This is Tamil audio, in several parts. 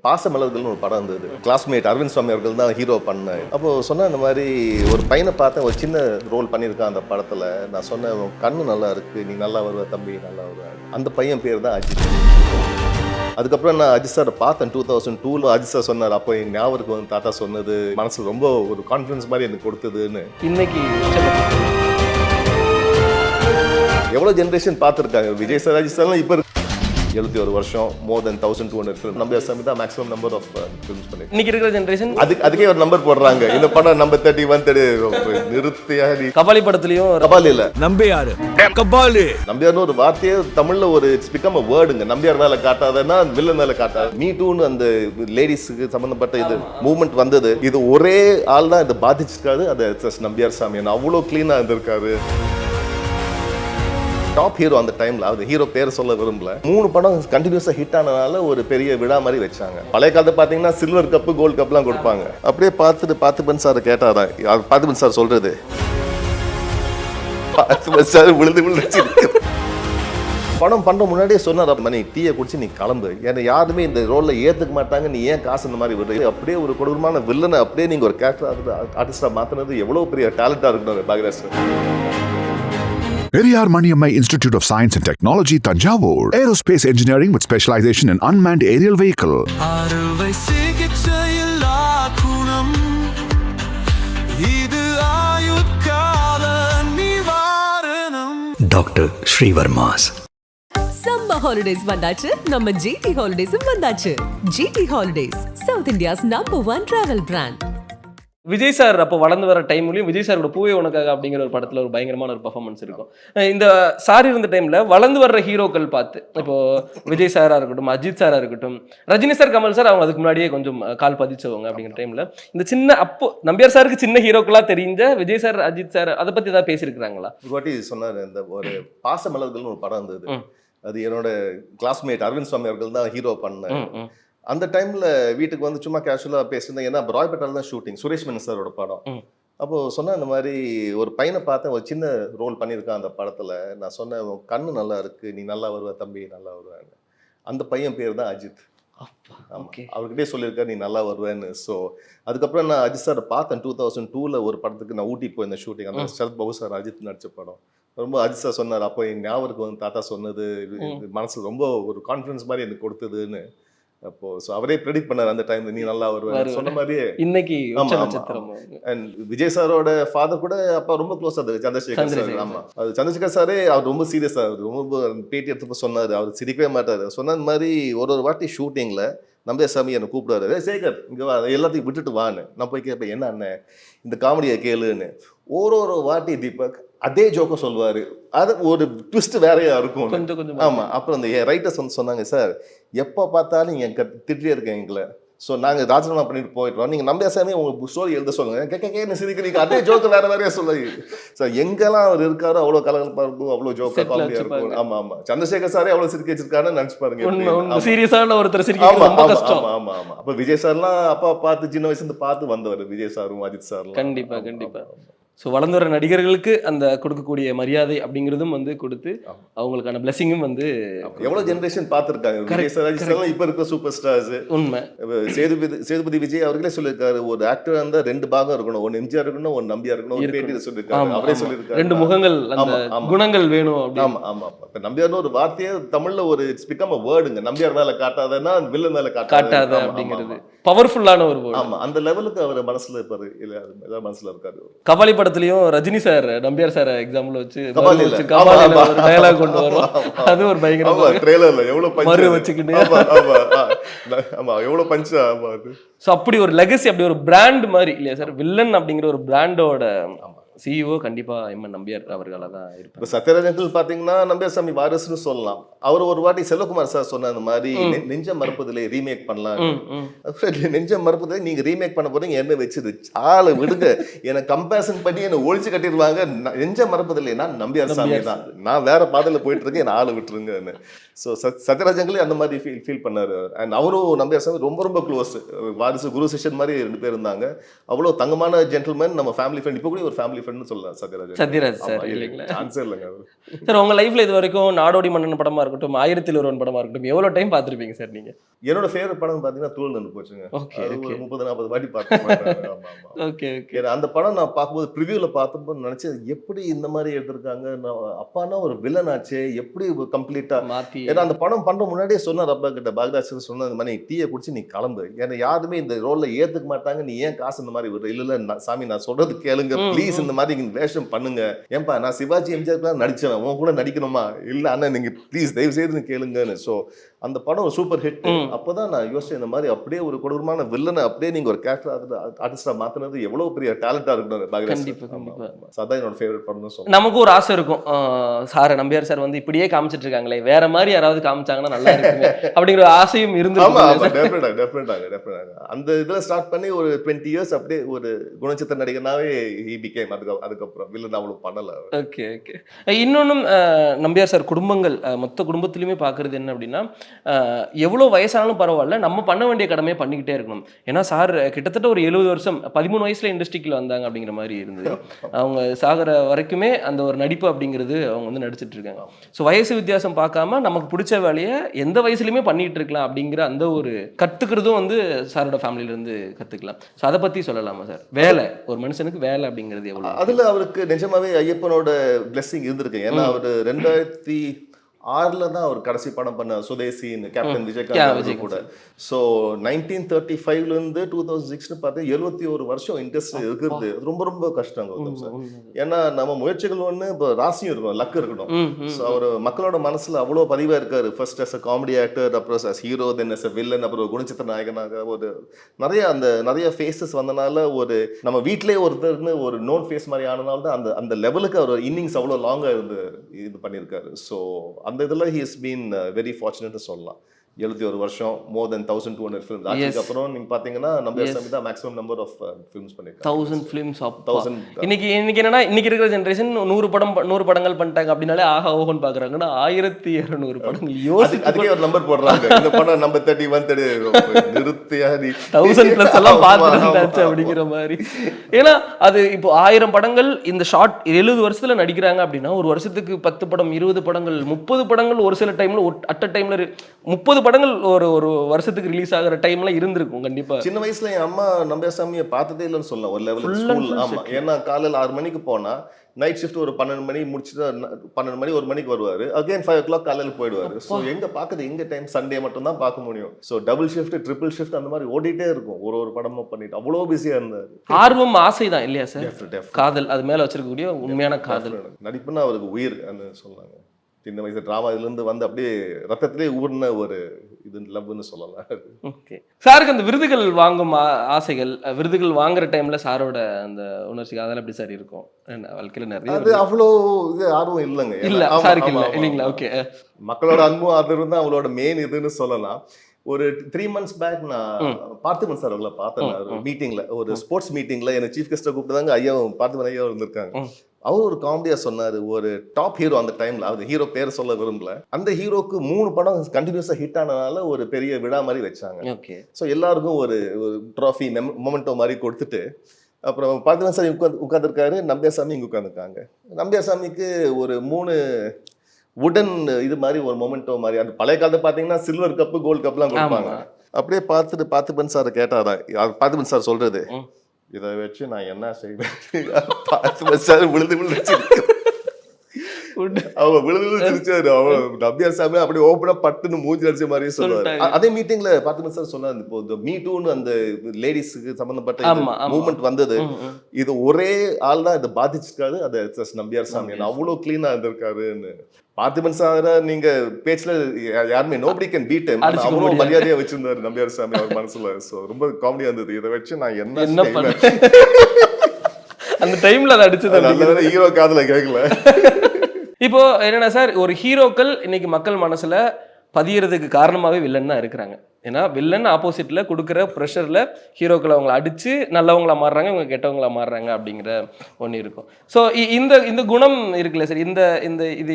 பாசமலர்கள்னு ஒரு படம் இருந்தது. கிளாஸ்மேட் அரவிந்த் சுவாமி அவர்கள் தான் ஹீரோ பண்ண. அப்போ சொன்ன இந்த மாதிரி ஒரு பையனை பார்த்தேன், ஒரு சின்ன ரோல் பண்ணியிருக்கான் அந்த படத்துல. நான் சொன்னேன், உன் கண்ணு நல்லா இருக்கு, நீ நல்லா வருவ தம்பி, நல்லா வருவ. அந்த பையன் பேர் தான் அஜித். அதுக்கப்புறம் நான் அஜித் சாரை பார்த்தேன் 2002ல. அஜித் சார் சொன்னார், அப்போ என் ஞாபகம் வந்து தாத்தா சொன்னது மனசு ரொம்ப ஒரு கான்ஃபிடன்ஸ் மாதிரி எனக்கு கொடுத்ததுன்னு. இன்னைக்கு எவ்வளோ ஜென்ரேஷன் பார்த்துருக்காங்க விஜய் சார் அஜித் சார்லாம். இப்போ 71 வருஷம், மோர் தென் 1200 ஃபிலிம். நம்பியார் சாமி தான் மேக்ஸிமம் நம்பர் ஆஃப் ஃபிலிம்ஸ் பண்ணி. இன்னைக்கு இருக்கிற ஜென்ரேஷன் அதுக்கே ஒரு நம்பர் போடுறாங்க. இந்த படம் நம்பர் 31 நிறுத்தியா. கபாலி படத்துலயும் கபாலி இல்ல, நம்பியாரு கபாலி. நம்பியார்னு ஒரு வார்த்தையே தமிழ்ல ஒரு இட்ஸ் பிகம் அ வேர்டுங்க. நம்பியார் மேல காட்டாதன்னா வில்லன் மேல காட்டாது. மீ டூன்னு அந்த லேடிஸுக்கு சம்பந்தப்பட்ட இது மூவ்மெண்ட் வந்தது. இது ஒரே ஆள் தான் இதை பாதிச்சிருக்காரு, அது நம்பியார் சாமி. அவ்வளோ கிளீனா இருந்திருக்காரு. டாப் ஹீரோ அந்த டைம்ல, அது ஹீரோ பேர் சொல்ல விரும்பல. 3 படம் கண்டினியூஸா ஹிட் ஆனதால ஒரு பெரிய விழா மாதிரி வச்சாங்க. பழைய காலத்தை பாத்தீங்கன்னா சில்வர் கப்பு கோல்டு கப்லாம் கொடுப்பாங்க. அப்படியே பார்த்துட்டு பார்த்திபன் சார் கேட்டாரா, பார்த்திபன் சார் சொல்றது பார்த்திபன் சார் விழுந்து படம் பண்ற முன்னாடியே சொன்னார், மணி டீயை குடிச்சு நீ கிளம்பு, ஏன்னா யாருமே இந்த ரோல்ல ஏத்துக்க மாட்டாங்க, நீ ஏன் காசு இந்த மாதிரி விடுறது. அப்படியே ஒரு கொடூரமான வில்லனை அப்படியே நீங்க ஒரு கேரக்டர் ஆர்டிஸ்டா மாத்தினது எவ்வளவு பெரிய டேலண்டா இருக்கணும் Bhagyaraj sir. Periyar Maniammai Institute of Science and Technology, Tanjavur. Aerospace engineering with specialization in unmanned aerial vehicle. Dr. Sri Varmas. Summer holidays வந்தாச்சு, நம்ம GT Holidays வந்தாச்சு. GT Holidays, South India's #1 travel brand. Vijay sir அப்போ வளர்ந்து வர டைம்லயும் விஜய் சாரோட பூவே உனக்காக அப்படிங்கிற ஒரு படத்துல ஒரு பயங்கரமான ஒரு பர்ஃபார்மன்ஸ் இருக்கும். இந்த சார் இருந்த டைம்ல வளர்ந்து வர்ற ஹீரோக்கள் பார்த்து, இப்போ விஜய் சாரா இருக்கட்டும், அஜித் சாரா இருக்கட்டும், ரஜினி சார், கமல் சார், அவங்க அதுக்கு முன்னாடியே கொஞ்சம் கால் பதிச்சவங்க. அப்படிங்கிற டைம்ல இந்த சின்ன அப்போ நம்பியார் சாருக்கு சின்ன ஹீரோக்களா தெரிஞ்ச விஜய் சார், அஜித் சார் அதை பத்தி ஏதாவது பேசியிருக்கிறாங்களா? ஒரு வாட்டி சொன்னாரு, இந்த ஒரு பாசமலர்கள்னு ஒரு படம் இருந்தது. அது என்னோட கிளாஸ்மேட் அரவிந்த் சுவாமி அவர்கள் தான் ஹீரோ பண்ண. அந்த டைம்ல வீட்டுக்கு வந்து சும்மா கேஷுவலா பேசியிருந்தேன். ஏன்னா ராய்பேட்டால தான் ஷூட்டிங், சுரேஷ் மேனன் சாரோட படம். அப்போ சொன்ன இந்த மாதிரி ஒரு பையனை பார்த்தேன், ஒரு சின்ன ரோல் பண்ணியிருக்கான் அந்த படத்துல. நான் சொன்னேன், உன் கண்ணு நல்லா இருக்கு, நீ நல்லா வருவ தம்பி, நல்லா வருவேன்னு. அந்த பையன் பேர் தான் அஜித். அவர்கிட்டே சொல்லியிருக்காரு நீ நல்லா வருவேன்னு. ஸோ அதுக்கப்புறம் நான் அஜித் சாரை பார்த்தேன் 2002ல ஒரு படத்துக்கு. நான் ஊட்டி போயிருந்தேன் ஷூட்டிங். அந்த சரத் பாபு சார் அஜித் நடிச்ச படம். ரொம்ப அஜித் சார் சொன்னார், அப்போ என் ஞாபகம் வந்து தாத்தா சொன்னது மனசு ரொம்ப ஒரு கான்ஃபிடன்ஸ் மாதிரி எனக்கு கொடுத்ததுன்னு. அப்போ அவரே ப்ரெடிக்ட் பண்ணார் அந்த டைம்ல, நீ நல்லா வருவாரு சொன்ன மாதிரியே. இன்னைக்கு அண்ட் விஜய் சாரோட ஃபாதர் கூட அப்பா ரொம்ப க்ளோஸ் அது சந்திரசேகர் சார். ஆமா, அது சந்திரசேகர் சாரே அவர் ரொம்ப சீரியஸா ரொம்ப பேட்டி எடுத்து சொன்னாரு. அவர் சிரிக்கவே மாட்டாரு. சொன்ன மாதிரி ஒரு வாட்டி ஷூட்டிங்ல நம்பியார் சாமி என்னை கூப்பிடுவாரு, சேகர் இங்க வா, எல்லாத்தையும் விட்டுட்டு வான்னு. நான் போய் கேட்பேன், என்ன அண்ணன் இந்த காமெடியை கேளுன்னு. ஒரு வாட்டி தீபக் அதே ஜோக்க சொல்லுவாரு, அது ஒரு ட்விஸ்ட் வேறையா இருக்கும். ஆமா, அப்புறம் அந்த ரைட்டர்ஸ் வந்து சொன்னாங்க, சார் எப்போ பார்த்தாலும் நீங்க திட்டே இருக்கேன் எங்களை, ஸோ நாங்கள் ராஜினாமா பண்ணிட்டு போயிடுறோம், நீங்கள் நம்பியார் சாமி உங்க ஸ்டோரி எழுத சொல்லுங்க. கேட்க சிரிக்கிறீங்க, அதே ஜோக்கு வேற வேறையா சொல்லுங்க சார். எங்கெல்லாம் அவர் இருக்காரோ அவ்வளோ கலகலப்பா இருக்கும், அவ்வளோ ஜோக்கா காமெடியா இருக்கும். ஆமா ஆமா, சந்திரசேகர் சாரே அவ்வளோ சிரிக்க வச்சிருக்காருன்னு நினைச்சு பாருங்க. சீரியஸான ஒருத்தர் ஆமா ஆமா ஆமா. அப்ப விஜய் சார்லாம் அப்பா பார்த்து சின்ன வயசுல இருந்து பார்த்து வந்தவர் விஜய் சாரும் அஜித் சாரும். கண்டிப்பா கண்டிப்பா. ஸோ வளர்ந்து வர நடிகர்களுக்கு அந்த கொடுக்கக்கூடிய மரியாதை அப்படிங்கிறதும் வந்து கொடுத்து அவங்களுக்கான பிளஸிங்கும் வந்து எவ்வளோ ஜென்ரேஷன் பார்த்துருக்காங்க. இப்போ இருக்க சூப்பர் ஸ்டார்ஸ் உண்மை. சேதுபதி விஜய் அவர்களே சொல்லியிருக்காரு, ஒரு ஆக்டர் வந்து 2 பாகம் இருக்கணும், ஒன்று எம்ஜிஆர் இருக்கணும், ஒன்று நம்பியார் இருக்கணும். ஒரு பேட்டியில சொல்லியிருக்காரு, அவரே சொல்லியிருக்காரு 2 முகங்கள், அந்த குணங்கள் வேணும். ஆமா ஆமா. இப்போ நம்பியார்னு ஒரு வார்த்தையே தமிழ்ல ஒரு இட்ஸ் பிகம் அ வேர்டுங்க. நம்பியார் மேல காட்டாதன்னா வில்லன் மேல காட்டாத அப்படிங்கிறது பவர்ஃபுல்லான ஒரு வேர்டு. ஆமா, அந்த லெவலுக்கு அவர் மனசுல இருப்பாரு, இல்ல மனசுல இருக்காரு. கபாலி படத்துலயும் Rajini sir Nambiar sir example வச்சு டயலாக் கொண்டு வரும். அது ஒரு பயங்கரமா ட்ரெய்லர்ல எவ்வளவு மறு வச்சுக்கிட்டு எவ்வளவு பஞ்சா. சோ அப்படி ஒரு லெகசி, அப்படி ஒரு பிராண்ட் மாதிரி இல்லையா சார், வில்லன் அப்படிங்கிற ஒரு பிராண்டோட சிஇஓ கண்டிப்பா எம்என் நம்பியார் அவர்களாக தான் இருப்பார். இப்போ சத்யராஜன் பார்த்தீங்கன்னா நம்பியார் சாமி வாரிசுன்னு சொல்லலாம். அவர் ஒரு வாட்டி செல்வகுமார் சார் சொன்ன அந்த மாதிரி நெஞ்ச மறுப்பதிலே ரீமேக் பண்ணலாம். நெஞ்ச மறுப்பதிலே நீங்க ரீமேக் பண்ண போறீங்க, என்ன வச்சுது ஆளு விடுங்க, எனக்கு கம்பேரிசன் பண்ணி என்ன ஒழிச்சு கட்டிடுவாங்க. நெஞ்ச மறுப்பதில்லை, நான் நம்பியார் சாமி தான், நான் வேற பாதையில போயிட்டு இருக்கேன், என்ன ஆளு விட்டுருங்கன்னு. ஸோ சத்யராஜங்களே அந்த மாதிரி ஃபீல் பண்ணாரு. அண்ட் அவரும் நம்பியார் சாமி ரொம்ப ரொம்ப க்ளோஸ், வாரிசு குரு சிஷ்யன் மாதிரி 2 பேர் இருந்தாங்க. அவ்வளோ தங்கமான ஜென்டில்மேன், நம்ம ஃபேமிலி ஃப்ரெண்ட். இப்போ கூட ஒரு ஃபேமிலி ஃப்ரெண்ட் சொல்லலாம் சத்யராஜ். சத்யராஜ் சார் இல்லைங்களா? சான்ஸே இல்லைங்க அவரு. சார் உங்க லைஃப்ல இது வரைக்கும் நாடோடி மன்னன் படமா இருக்கட்டும், 1001 படமா இருக்கட்டும், எவ்வளவு டைம் பார்த்திருப்பீங்க சார் நீங்க? என்னோட ஃபேவரட் படம் பாத்தீங்கன்னா தூள் நின்று போச்சுங்க. ஓகே அது ஓகே ஒரு 30-40 வாட்டி பார்த்து. Okay okay. அந்த படம் நான் பார்க்கும்போது ப்ரிவியூல பார்த்தப்போ நினைச்சேன் எப்படி இந்த மாதிரி எடுத்திருக்காங்க. நான் அப்பானா ஒரு வில்லன் ஆச்சே, எப்படி கம்ப்ளீட்டா. மாத்தி ஏன்னா அந்த படம் பண்ற முன்னாடியே சொன்னார் அப்பா கிட்ட, பாக்யராஜ் சொன்ன இந்த மாதிரி டீயை குடிச்சு நீ கிளம்பு, ஏன்னா யாருமே இந்த ரோல்ல ஏத்துக்க மாட்டாங்க, நீ ஏன் காசு இந்த மாதிரி விடுற. இல்ல சாமி நான் சொல்றது கேளுங்க ப்ளீஸ், இந்த மாதிரி நீங்க வேஷம் பண்ணுங்க. ஏன்பா நான் சிவாஜி எம்ஜிஆர் நடிச்சேன், உன் கூட நடிக்கணுமா? இல்ல அண்ணா நீங்க ப்ளீஸ் தயவு செய்து கேளுங்கன்னு. ஸோ அந்த படம் ஒரு சூப்பர் ஹிட். அப்போதான் நான் யோசிச்சேன் இந்த மாதிரி அப்படியே ஒரு கொடூரமான வில்லனை அப்படியே நீங்க ஒரு கேரக்டர் ஆர்டிஸ்டா மாத்தினது எவ்வளவு பெரிய டேலண்டா இருக்கணும் பாக்யராஜ். கண்டிப்பா கண்டிப்பா. அதான் என்னோட ஃபேவரட் படம் தான் சொல்லுவேன். நமக்கு ஒரு ஆசை இருக்கும், சார் நம்பியார் சார் வந்து இப்படியே காமிச்சிட்டு இருக்காங்களே, வேற மாதிரி யாராவது காமிச்சாங்கன்னா நல்லா இருக்குமே அப்படிங்கிற ஆசையும் டெஃபினட்டாக அந்த இதுல ஸ்டார்ட் பண்ணி ஒரு 20 years அப்படியே ஒரு குணச்சித்திர நடிகனாவே he became. அதுக்கப்புறம் வில்லன் அவ்வளவு பண்ணல. Okay okay. இன்னொன்னும் நம்பியார் சார் குடும்பங்கள் மொத்த குடும்பத்திலுமே பாக்குறது என்ன அப்படின்னா, எவ்வளவு வயசானாலும் பரவாயில்ல, நம்ம பண்ண வேண்டிய கடமையை பண்ணிக்கிட்டே இருக்கணும். ஏன்னா சார் கிட்டத்தட்ட ஒரு 70 வருஷம் 13 வயசுல இண்டஸ்ட்ரிக்குள்ள வந்தாங்க அப்படிங்கிற மாதிரி இருந்தது. அவங்க சாகிற வரைக்குமே அந்த ஒரு நடிப்பு அப்படிங்கிறது அவங்க வந்து நடிச்சிட்டு இருக்காங்க. ஸோ வயசு வித்தியாசம் பார்க்காம நமக்கு பிடிச்ச வேலையை எந்த வயசுலையுமே பண்ணிட்டு இருக்கலாம் அப்படிங்கிற அந்த ஒரு கத்துக்கிறதும் வந்து சாரோட ஃபேமிலில இருந்து கத்துக்கலாம். ஸோ அதை பத்தி சொல்லலாமா சார்? வேலை, ஒரு மனுஷனுக்கு வேலை அப்படிங்கிறது எவ்வளவு? அதுல அவருக்கு நிஜமாவே ஐயப்பனோட பிளெஸிங் இருந்திருக்கு. ஏன்னா அவரு 2006 தான் அவர் கடைசி படம் பண்ண சுதேசின்னு கேப்டன் விஜயகாந்த் கூட. ஸோ 1935 இருந்து 2006 பார்த்து 71 வருஷம் இண்டஸ்ட்ரி இருக்கிறது ரொம்ப ரொம்ப கஷ்டம் கௌதம் சார். ஏன்னா நம்ம முயற்சிகள் ஒன்று, இப்போ ராசியும் இருக்கணும், லக் இருக்கணும். ஸோ அவர் மக்களோட மனசுல அவ்வளோ பதிவாக இருக்காரு. First as a comedy actor, அப்புறம் as hero, then as a villain, அப்புறம் குணச்சித்திர நாயகனாக ஒரு நிறைய ஃபேஸஸ் வந்தனால ஒரு நம்ம வீட்டிலே ஒருத்தர்னு ஒரு நோன் ஃபேஸ் மாதிரி ஆனனால தான் அந்த லெவலுக்கு அவர் இன்னிங்ஸ் அவ்வளோ லாங்காக இது பண்ணியிருக்காரு. ஸோ அந்த இதில் he has been very fortunate சொல்லலாம். 71 வருஷம், more than 1200 films. அதுக்கப்புறம் நீங்க பாத்தீங்கன்னா நம்பியார் சாமி தான் மேக்ஸிமம் நம்பர் ஆஃப் ஃபிலிம்ஸ் பண்ணிருக்காங்க. 1000 ஃபிலிம்ஸ். 1000. இன்னைக்கு என்னன்னா, இன்னைக்கு இருக்கிற ஜெனரேஷன் 100 படங்கள் பண்ணிட்டாங்க அப்படினாலே ஆஹா ஓஹோன்னு பாக்குறாங்கன்னா 1200 படங்கள். அதுக்கே ஒரு நம்பர் போடுறாங்க. இந்த படம் நம்பர் 31 30 நிறுத்தியா நீ 1000+ எல்லாம் பார்த்துட்டாச்சு அப்படிங்கிற மாதிரி. ஏன்னா அது இப்போ 1000 படங்கள் இந்த ஷார்ட் 70 வருஷத்துல நடிக்கிறாங்க அப்படின்னா ஒரு வருஷத்துக்கு 10 படம் 20 படங்கள் 30 படங்கள் ஒரு சில டைம்ல அட் அ டைம்ல 30 படங்கள் ஒரு வருஷத்துக்கு ரிலீஸ் ஆகிற டைம்ல இருந்திருக்கும் கண்டிப்பா. சின்ன வயசுல என் அம்மா நம்பியார் சாமியை பார்த்ததே இல்லைன்னு சொல்லலாம் ஒரு லெவலுக்கு ஸ்கூல். ஆமா, ஏன்னா காலையில் 6 மணிக்கு போனா நைட் ஷிஃப்ட் ஒரு 12 மணி முடிச்சுட்டு 12 மணி 1 மணிக்கு வருவாரு. அகைன் 5 o'clock காலையில் போயிடுவாரு. ஸோ எங்க பார்க்குது எங்க டைம் சண்டே மட்டும் தான் பார்க்க முடியும். So double shift triple shift அந்த மாதிரி ஓடிட்டே இருக்கும். ஒரு படமும் பண்ணிட்டு அவ்வளோ பிஸியா இருந்தாரு. ஆர்வம் ஆசை தான் இல்லையா சார்? காதல், அது மேல வச்சிருக்கக்கூடிய உண்மையான காதல். நடிப்புன்னா அவருக்கு உயிர் சொன்னாங்க. சின்ன வயசு டிராமா இதுலேருந்து வந்து அப்படியே ரத்தத்திலே ஊர்ன ஒரு இது லவ்னு சொல்லலாம். ஓகே. சாருக்கு அந்த விருதுகள் வாங்கும் ஆசைகள், விருதுகள் வாங்குற டைம்ல சாரோட அந்த உணர்ச்சி அதெல்லாம் எப்படி சார் இருக்கும் வாழ்க்கையில? நிறைய அது அவ்வளோ இது ஆர்வம் இல்லைங்க. இல்ல சாருக்கு இல்லைங்களா? ஓகே. மக்களோட அன்பும் அது இருந்தால் அவங்களோட மெயின் இதுன்னு சொல்லலாம். ஒரு 3 months பேக் நான் பார்த்திபன் சார் அவங்கள பார்த்தேன் மீட்டிங்ல, ஒரு ஸ்போர்ட்ஸ் மீட்டிங்ல. எனக்கு சீஃப் கெஸ்ட்டை கூப்பிட்டாங்க. ஐயா பார்த்திபன் ஐயா இருந்திருக்காங்க. அவர் ஒரு காமெடியா சொன்னாரு, ஒரு டாப் ஹீரோ அந்த டைம்ல, அது ஹீரோ பேர் சொல்ல விரும்பல, அந்த ஹீரோக்கு 3 படம் கண்டினியூஸா ஹிட் ஆனதுனால ஒரு பெரிய விழா மாதிரி வச்சாங்க. ஸோ எல்லாருக்கும் ஒரு ட்ராஃபி மொமெண்டோ மாதிரி கொடுத்துட்டு அப்புறம் பார்த்திபன் சார் உட்காந்துருக்காரு, நம்பியார் சாமி இங்கே உட்காந்துருக்காங்க. நம்பியார் சாமிக்கு ஒரு 3 உடன் இது மாதிரி ஒரு மொமெண்டோ மாதிரி. அந்த பழைய காலத்தை பார்த்தீங்கன்னா சில்வர் கப்பு கோல்டு கப்லாம் கொடுப்பாங்க. அப்படியே பார்த்துட்டு பார்த்திபன் சார் கேட்டாரா, பார்த்திபன் சார் சொல்றது, இதை வச்சு நான் என்ன செய்வேன்? பார்த்திபன் சார் விழுந்து அவங்க விழுந்து சிரிச்சாரு. நம்பியார் சாமி அப்படியே ஓப்பனா பட்டுன்னு மூஞ்சி அடிச்ச மாதிரியே சொல்லுவாரு. அதே மீட்டிங்ல பார்த்திபன் சார் சொன்னாரு, இப்போ இந்த மீ டூன்னு அந்த லேடிஸுக்கு சம்பந்தப்பட்ட மூவ்மெண்ட் வந்தது, இது ஒரே ஆள் தான் இதை பாதிச்சிருக்காரு, அது நம்பியார் சாமி அவ்வளோ கிளீனா இருந்திருக்காருன்னு. பார்த்திபன் சார நீங்க பேச்சுல யாருமே நோபடி கேன் பீட் ஹிம், அவ்வளோ மரியாதையா வச்சிருந்தாரு நம்பியார் சாமி அவர் மனசுல. ஸோ ரொம்ப காமெடியா இருந்தது. இதை வச்சு நான் என்ன அந்த டைம்ல அதை அடிச்சது ஹீரோ காதுல கேட்கல. இப்போ என்னன்னா சார், ஒரு ஹீரோக்கள் இன்னைக்கு மக்கள் மனசுல பதியறதுக்கு காரணமாவே வில்லன் தான் இருக்கிறாங்க. ஏன்னா வில்லன் ஆப்போசிட்ல கொடுக்குற ப்ரெஷர்ல ஹீரோக்களை அவங்களை அடிச்சு நல்லவங்களா மாறுறாங்க, இவங்க கெட்டவங்களா மாறுறாங்க அப்படிங்கிற ஒன்று இருக்கும். ஸோ இந்த குணம் இருக்குல்ல சார், இது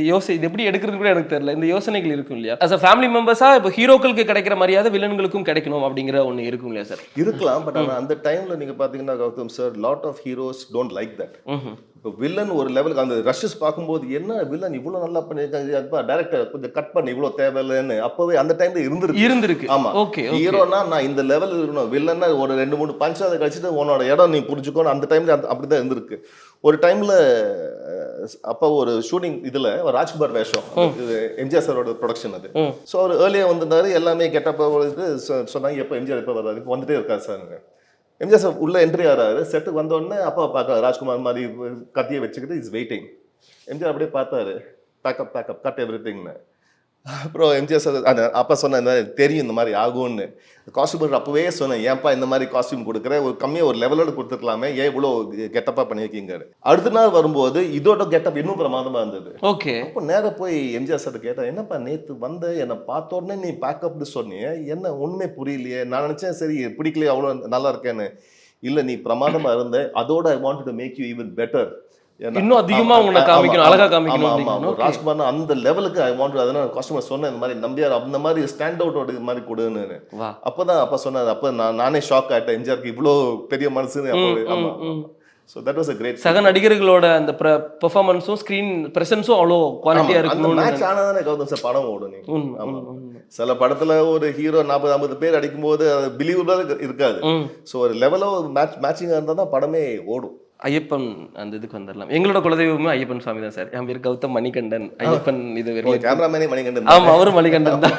எப்படி எடுக்கிறது கூட எனக்கு தெரியல. இந்த யோசனைகள் இருக்கும் இல்லையா? அஸ் அ ஃபேமிலி மெம்பர்ஸா இப்போ ஹீரோக்களுக்கு கிடைக்கிற மரியாதை வில்லன்களுக்கும் கிடைக்கணும் அப்படிங்கிற ஒன்று இருக்கும் இல்லையா சார்? இருக்கலாம். பட் ஆனால் அந்த டைம்ல நீங்க பாத்தீங்கன்னா Gautham sir, lot of heroes don't like that. இப்போ வில்லன் ஒரு லெவலுக்கு அந்த ரஷஸ் பார்க்கும்போது என்ன வில்லன் இவ்வளோ நல்லா பண்ணியிருக்காங்க, டேரக்டர் கொஞ்சம் கட் பண்ணி இவ்வளோ தேவையில்லைன்னு அப்போவே அந்த டைம்ல இருந்திருக்கு. ஆமா, ஓகே. ஹீரோனா நான் இந்த லெவல் இருக்கணும், வில்லன்னா ஒரு 2-3 பஞ்ச் அதை கழிச்சுட்டு உன்னோட இடம் நீ புரிஞ்சுக்கணும். அந்த டைம்ல அப்படிதான் இருந்திருக்கு. ஒரு டைம்ல அப்போ ஒரு ஷூட்டிங் இதுல ராஜ்குமார் வேஷம், எம்ஜிஆர் சாரோட ப்ரொடக்ஷன் அது. ஸோ அவர் ஏர்லியா வந்திருந்தாரு, எல்லாமே கெட்டப்ப சொன்னாங்க எப்போ எம்ஜிஆர் எப்போ வர்றாரு, இப்போ வந்துட்டே இருக்காரு சார். எம்ஜிஆர் சார் உள்ள என்ட்ரி ஆறாரு, செட்டுக்கு வந்த உடனே அப்பா பார்க்க ராஜ்குமார் மாதிரி கத்தியை வச்சுக்கிட்டு இஸ் வெயிட்டிங். எம்ஜிஆர் அப்படியே பார்த்தாரு, பேக்கப் கட் எவ்ரிதிங்னு. அப்புறம் எம்ஜிஆர் சார் அப்பா சொன்ன தெரியும் இந்த மாதிரி ஆகும்னு. காஸ்டியூமர் அப்பவே சொன்னேன், ஏன்ப்பா இந்த மாதிரி காஸ்டியூம் கொடுக்குற, ஒரு கம்மியாக ஒரு லெவலோட கொடுத்துருக்கலாமே, ஏன் இவ்வளோ கெட்டப்பா பண்ணியிருக்கீங்க. அடுத்த நாள் வரும்போது இதோட கெட்டப் இன்னும் பிரமாதமா இருந்தது. ஓகே. அப்போ நேராக போய் எம்ஜிஆர் சார் கேட்டேன், என்னப்பா நேற்று வந்து என்னை பார்த்த உடனே நீ பேக்கப்னு சொன்னியே, என்ன ஒன்றுமே புரியலையே, நான் நினச்சேன் சரி பிடிக்கலையே அவ்வளோ நல்லா இருக்கேன்னு. இல்லை நீ பிரமாதமா இருந்த, அதோட I want to make you even better, இன்னும் அதிகமா உங்களை காமிக்கணும், அழகா காமிக்கணும். ராஜ்குமார் அந்த லெவலுக்கு ஐ வாண்ட், அதனால கஸ்டமர் சொன்னேன் இந்த மாதிரி நம்பியார் அந்த மாதிரி ஸ்டாண்ட் அவுட் மாதிரி கொடுன்னு. அப்பதான் அப்பா சொன்னார், அப்ப நானே ஷாக் ஆயிட்டேன், எம்ஜிஆருக்கு இவ்வளோ பெரிய மனசுன்னு. So that was a great. சக நடிகர்களோட அந்த பெர்ஃபார்மன்ஸும் ஸ்கிரீன் பிரசன்ஸும் அவ்வளோ குவாலிட்டியா இருக்கும். மேட்ச் ஆனதானே கௌதம் சார் படம் ஓடும். சில படத்துல ஒரு ஹீரோ 40-50 பேர் அடிக்கும்போது அது பிலீவபிளா இருக்காது. ஸோ ஒரு லெவலோ மேட்சிங்கா இருந்தால் தான் படமே ஓடும். ஐயப்பன் அந்த இதுக்கு வந்துடலாம். எங்களோட குலதெய்வமே ஐயப்பன் சுவாமி தான் சார். என் பேர் கௌதம் மணிகண்டன். ஐயப்பன் இது கேமராமேனே மணிகண்டன். ஆமா, அவரும் மணிகண்டன் தான்.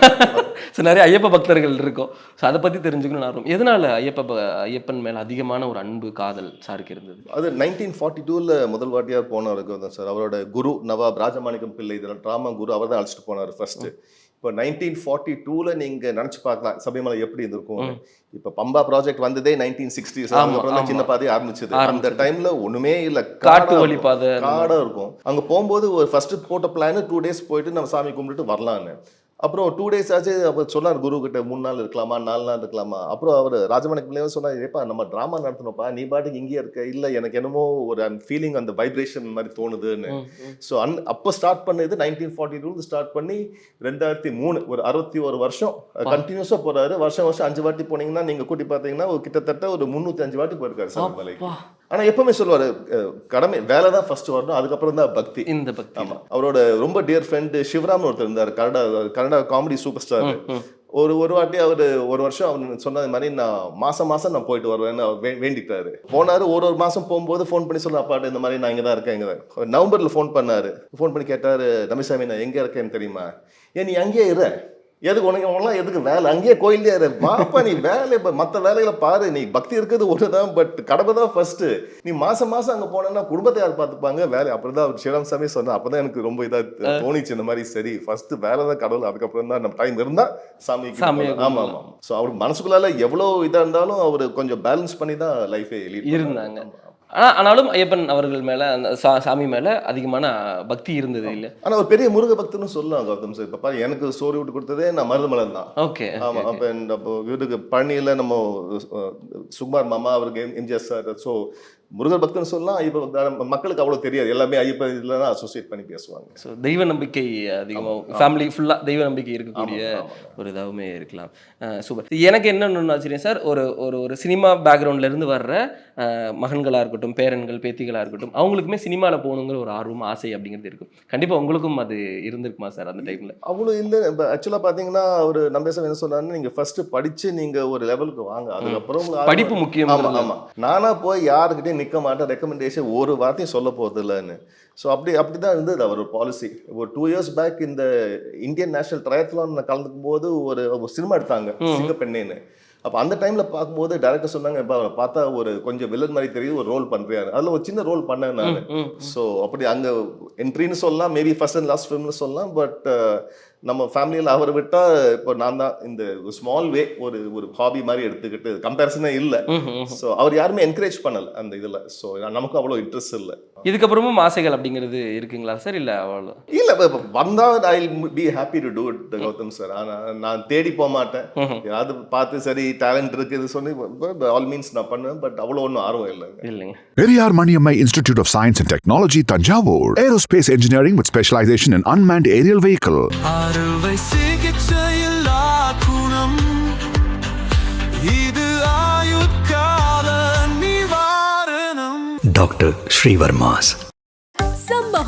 ஸோ நிறைய ஐயப்ப பக்தர்கள் இருக்கும். ஸோ அதை பத்தி தெரிஞ்சுக்கணும் ஆர்வம். எதனால ஐயப்பன் மேல அதிகமான ஒரு அன்பு காதல் சாருக்கு இருந்தது? அது 1942 முதல் வாட்டியார் போனவர் கௌதம் சார். அவரோட குரு நவாப் ராஜமாணிக்கம் பிள்ளை, இதெல்லாம் ட்ராமா குரு, அவர் தான் அழைச்சிட்டு போனார் ஃபர்ஸ்ட். இப்போ 1942 நீங்க நினைச்சு பார்க்கலாம் சபரிமலை எப்படி இருந்திருக்கும். இப்ப பம்பா ப்ராஜெக்ட் வந்ததே 1960s, அப்புறம் தான் சின்ன பாதை ஆரம்பிச்சது. அந்த டைம்ல ஒண்ணுமே இல்ல, காட்டு வழி பாதை, காடா இருக்கும். அங்க போகும்போது ஒரு ஃபர்ஸ்ட் போட்ட பிளான் 2 days போயிட்டு நம்ம சாமி கும்பிட்டுட்டு வரலான்னு. அப்புறம் 2 days ஆச்சு. அப்போ சொன்னார் குரு கிட்ட 3 நாள் இருக்கலாமா 4 நாள் இருக்கலாமா. அப்புறம் அவர் ராஜமாணிக்க பிள்ளையும் சொன்னார், ஏப்பா நம்ம ட்ராமா நடத்தணும்ப்பா, நீ பாட்டுக்கு இங்கேயே இருக்க. இல்லை எனக்கு என்னமோ ஒரு ஃபீலிங் அந்த வைப்ரேஷன் மாதிரி தோணுதுன்னு. ஸோ அப்போ ஸ்டார்ட் பண்ணது 1942 ஸ்டார்ட் பண்ணி 2003 ஒரு 61 வருஷம் கண்டினியூஸாக போறாரு. வருஷம் 5 வாட்டி போனீங்கன்னா நீங்க கூட்டி பார்த்தீங்கன்னா கிட்டத்தட்ட ஒரு 305 வாட்டி போயிருக்காரு சபரிமலைக்கு. ஆனா எப்பவுமே சொல்லுவாரு, கடமை வேலை தான் ஃபர்ஸ்ட் வரணும், அதுக்கப்புறம் தான் பக்தி. இந்த பக்தி. ஆமா, அவரோட ரொம்ப டியர் ஃப்ரெண்ட் சிவராம்னு ஒருத்தர் இருந்தார், கன்னடா காமெடி சூப்பர் ஸ்டார். ஒரு வாட்டி அவரு ஒரு வருஷம் அவர் சொன்ன மாதிரி நான் மாசம் நான் போயிட்டு வருவேன்னு வேண்டிட்டாரு. போனாரு. ஒரு மாசம் போகும்போது ஃபோன் பண்ணி சொல்ல, அப்பாட்டு இந்த மாதிரி நான் இங்கே தான் இருக்கேன். நவம்பர்ல ஃபோன் பண்ணாரு. ஃபோன் பண்ணி கேட்டாரு, ரமேசாமி நான் எங்க இருக்கேன்னு தெரியுமா? ஏன் நீ அங்கேயே இரு, எதுக்கு உனக்கு எதுக்கு வேலை, அங்கேயே கோயிலே இரு, பாப்பா நீ வேலை மற்ற வேலைகளை பாரு, நீ பக்தி இருக்கிறது ஒண்ணுதான், பட் கடமை தான் ஃபர்ஸ்ட். நீ மாசம் அங்க போனா குடும்பத்தை யார் பார்த்துப்பாங்க, வேலை. அப்படிதான் அவர் சிவராம் சாமி சொன்னா. அப்பதான் எனக்கு ரொம்ப இதா தோணிச்சு, இந்த மாதிரி சரி ஃபர்ஸ்ட் வேலை தான் கடவுள், அதுக்கப்புறம் தான் நம்ம டைம் இருந்தா சாமி. ஆமா. ஸோ அவர் மனசுக்குள்ளால எவ்வளவு இதா இருந்தாலும் அவரு கொஞ்சம் பேலன்ஸ் பண்ணி தான் லைஃபே இருந்தாங்க. ஆனாலும் ஐயப்பன் அவர்கள் மேல அந்த சாமி மேல அதிகமான பக்தி இருந்தது இல்ல. ஆனா ஒரு பெரிய முருக பக்தன்னு சொல்லலாம் கௌதம் சார். இப்ப எனக்கு சோறு விட்டு கொடுத்ததே நான் மருதமலன் தான். ஓகே. ஆமா. அப்போ வீட்டுக்கு பழனியில நம்ம சுகுமார் மாமா அவருக்கு எம்ஜிஆர் சார். ஸோ முருகர் பக்தன்னு சொல்லலாம். இப்போ மக்களுக்கு அவ்வளோ தெரியாது, எல்லாமே ஐயப்ப இதில் தான் அசோசியேட் பண்ணி பேசுவாங்க. ஸோ தெய்வ நம்பிக்கை அதிகமாக ஃபேமிலி ஃபுல்லாக தெய்வ நம்பிக்கை இருக்கக்கூடிய ஒரு இதாகவுமே இருக்கலாம். சூப்பர். எனக்கு என்னென்னு ஆச்சரியம் சார், ஒரு சினிமா பேக்ரவுண்ட்லேருந்து வர்ற மகன்களாக இருக்கட்டும், பேரன்கள் பேத்திகளாக இருக்கட்டும், அவங்களுக்குமே சினிமாவில் போகணுங்கிற ஒரு ஆர்வம் ஆசை அப்படிங்கிறது இருக்கும். கண்டிப்பாக உங்களுக்கும் அது இருந்திருக்குமா சார் அந்த டைமில்? அவ்வளோ இல்லை. இப்போ ஆக்சுவலாக பார்த்தீங்கன்னா ஒரு நம்பேசம் என்ன சொன்னாருன்னு, நீங்கள் ஃபர்ஸ்ட் படித்து நீங்கள் ஒரு லெவலுக்கு வாங்க, அதுக்கப்புறம் படிப்பு முக்கியம். ஆமாம். நானாக போய் யாருக்கிட்டையும் நிற்க மாட்டேன், ரெக்கமெண்டேஷன் ஒரு வார்த்தையும் சொல்ல போகிறது இல்லைன்னு. ஸோ அப்படிதான் இருந்தது அவர் பாலிசி. ஒரு 2 years பேக் இந்த இந்தியன் நேஷனல் ட்ரையத்லான் கலந்துக்கும் போது ஒரு சினிமா எடுத்தாங்க, சிங்கப்பெண்ணேன்னு. அப்போ அந்த டைமில் பார்க்கும்போது டேரக்டர் சொன்னாங்க, இப்போ அவரை பார்த்தா ஒரு கொஞ்சம் வில்லன் மாதிரி தெரியுது, ஒரு ரோல் பண்ணுறாரு. அதில் ஒரு சின்ன ரோல் பண்ணேன் நான். ஸோ அப்படி அங்கே என்ட்ரின்னு சொல்லலாம், மேபி ஃபர்ஸ்ட் அண்ட் லாஸ்ட் ஃபிலிம்னு சொல்லலாம். பட் நம்ம ஃபேமிலியில் அவரை விட்டால் இப்போ நான் தான் இந்த ஸ்மால் வே ஒரு ஹாபி மாதிரி எடுத்துக்கிட்டு, கம்பேரிசனே இல்லை. ஸோ அவர் யாருமே என்கரேஜ் பண்ணலை அந்த இதில். ஸோ நமக்கும் அவ்வளோ இன்ட்ரெஸ்ட் இல்லை. இதுக்கப்புறமும் ஆசைகள் அப்படிங்கிறது இருக்குங்களா சார்? இல்லை அவ்வளோ இல்லை, இப்போ வந்தால் I be happy to do it Gautham sir. ஆனால் நான் தேடி போக மாட்டேன். யாராவது பார்த்து சரி டேலண்ட் இருக்குது சொல்லி ஆல் மீன்ஸ் நான் பண்ணுவேன். பட் அவ்வளோ ஒன்றும் ஆர்வம் இல்லைங்க. Periyar Maniammai Institute of Science and Technology, Tanjavur. Aerospace engineering with specialization in unmanned aerial vehicle. அறுவை சிகிச்சையில் குணம் இது ஆயுட்கால நிவாரணம். டாக்டர் ஸ்ரீவர்மாஸ்.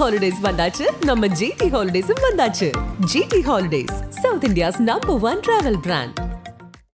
ஹாலிடேஸ் வந்தாச்சு, நம்ம ஜிடி ஹாலிடேஸும் வந்தாச்சு. GT holidays, south India's number 1 travel brand.